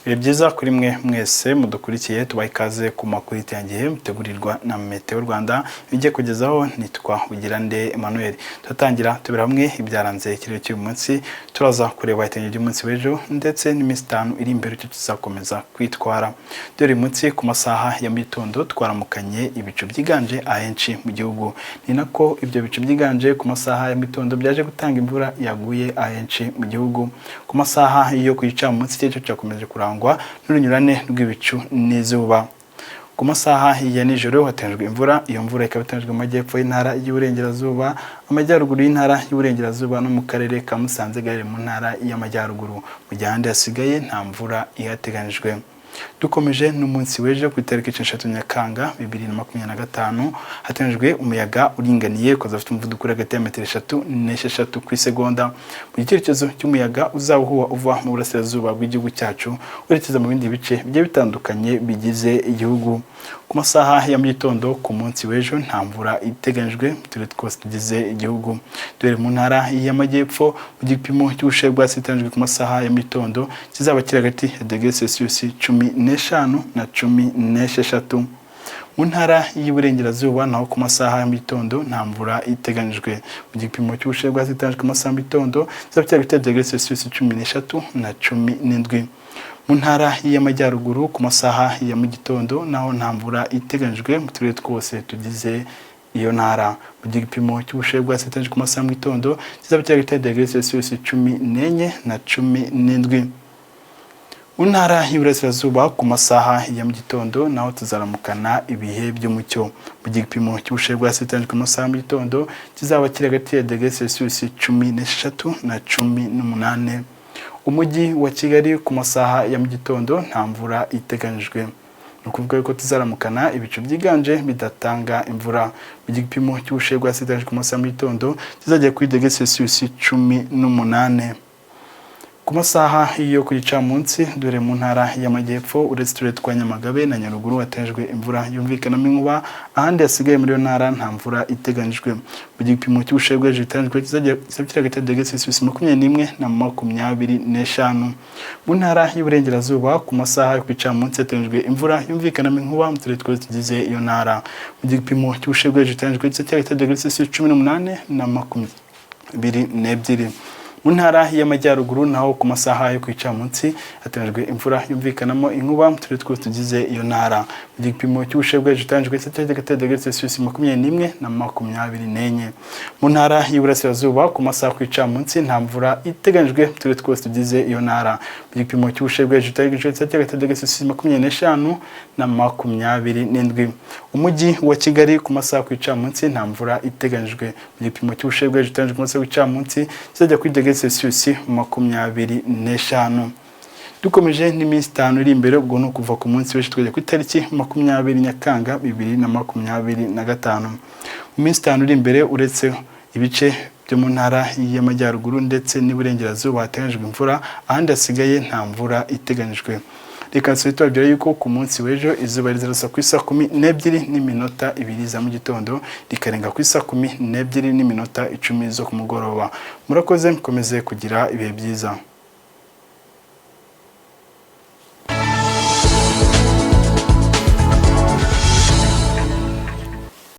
Ibihe byiza kuri mwe mwese mudukurikiye tubaha ikaze ku makuru y'iterambere mutegurirwa na Meteo Rwanda bijye kugezaho nitwa Ugirande Emmanuel. Tutatangira tubira hamwe ibyaranze ikirere cy'uyu munsi, turaza kureba iterambere ry'umunsi w'ejo ndetse n'iminsi 5 iri imbere cyo tuzakomeza kwitwara. Dore munsi ku masaha ya mitondo twaramukanye ibicu byiganje ahenshi mu gihugu. Ni nako ibyo bicu byiganje ku masaha ya mitondo byaje gutanga imvura yaguye ahenshi mu gihugu. Ku masaha yo kwica munsi cyo cyakomeje kurangwa n'urunyurane rw'ibicu n'izuba. Ku masaha ya nijoro hatanzwe imvura, iyo mvura ikaba itanzwe mu majyepfo y'intara y'Uburengerazuba, amajyaruguru y'intara y'Uburengerazuba no mu karere ka Musanze gari mu ntara y'Amajyaruguru. Mu gihe ahandi hasigaye nta mvura ihateganijwe. Dukomeje n'umunsi w'ejo ku itariki 16 Nyakanga 2025 hatanzwe umuyaga uringaniye koza afite umuvuduko hagati ya metero 3 n'6 ku isegonda. Mu gitekerezo cy'umuyaga uzahuha uva mu burasirazuba bw'igihugu cyacu urekeza mu bindi bice bigiye bitandukanye bigize igihugu. Ku masaha ya mu gitondo ku munsi w'ejo nta mvura iteganijwe mu turere twose tugize igihugu. Dore mu ntara y'Amajyepfo mu gipimo cy'ubushyuhe bwasitanijwe ku masaha ya mu gitondo kizaba kiri hagati ya °C 15 na 16. Mu ntara y'Uburengerazuba naho ku masaha ya mu gitondo nta mvura iteganijwe. Mu gipimo cy'ubushyuhe bwasitanijwe ku masaha ya mu gitondo kizaba kiri hagati ya °C 13 na 17. Mu ntara y'Amajyaruguru ku masaha ya mu gitondo naho nta mvura iteganijwe mu turere twose tugize iyo ntara. Mu gipimo cy'ubushyuhe bwasitanijwe ku masaha ya mu gitondo kizaba kiri hagati ya °C 14 na 17. Mu ntara y'Iburasirazuba ku masaha ya mu gitondo naho tuzaramukana ibihe by'umucyo. Mu gipimo cy'ubushyuhe bwasitanijwe ku masaha ya mu gitondo kizaba kiri hagati ya °C 13 na 18. Umujyi wa Kigali ku masaha ya mu gitondo nta mvura iteganijwe. Ni ukuvuga ko tuzaramukana ibicu byiganje bidatanga imvura. Mu gipimo cy'ubushyuhe bwasitanijwe ku masaha ya mu gitondo kizajya kuri °C 18. Ku masaha yo kwica munsi dore mu ntara y'Amajyepfo uretse turere twa Nyamagabe na Nyaruguru hatanzwe imvura yumvikanamo inkuba, ahandi hasigaye muri yo ntara nta mvura iteganijwe. Mu gipimo cy'ubushyuhe bw'ejo bitanzwe kizajya hagati ya °C 21 na 25. Mu ntara y'Uburengerazuba ku masaha yo kwica munsi hatanzwe imvura yumvikanamo inkuba mu turere twose tugize iyo ntara. Mu gipimo cy'ubushyuhe bw'ejo bitanzwe kizajya hagati ya °C 18 na 22. Mu ntara y'Amajyaruguru naho ku masaha yo kwica munsi hatanzwe imvura yumvikanamo inkuba mu turere twose tugize iyo ntara. Mu gipimo cy'ubushyuhe bw'ejo bitanzwe hagati ya °C 21 na 24. Mu ntara y'Iburasirazuba ku masaha yo kwica munsi nta mvura iteganijwe mu turere twose tugize iyo ntara. Mu gipimo cy'ubushyuhe bw'ejo bitanzwe hagati ya €C 25 na 27. Umujyi wa Kigali ku masaha yo kwica munsi nta mvura iteganijwe. Mu gipimo cy'ubushyuhe bw'ejo bitanzwe ku masaha yo kwica munsi kizajya kuri °C 25. Dukomeje n'iminsi 5 iri imbere ubwo no kuva ku munsi w'ejo twajya ku itariki 20 Nyakanga 2025. Mu minsi 5 iri imbere uretse ibice byo mu ntara y'Amajyaruguru ndetse n'Iburengerazuba hateganyijwe imvura, ahandi hasigaye nta mvura iteganijwe. Reka tubabwira yuko ku munsi w'ejo izuba rizarasa ku isa 12:02 za mu gitondo rikarenga ku isa 12:10 zo ku mugoroba. Murakoze mukomeze kugira ibihe byiza.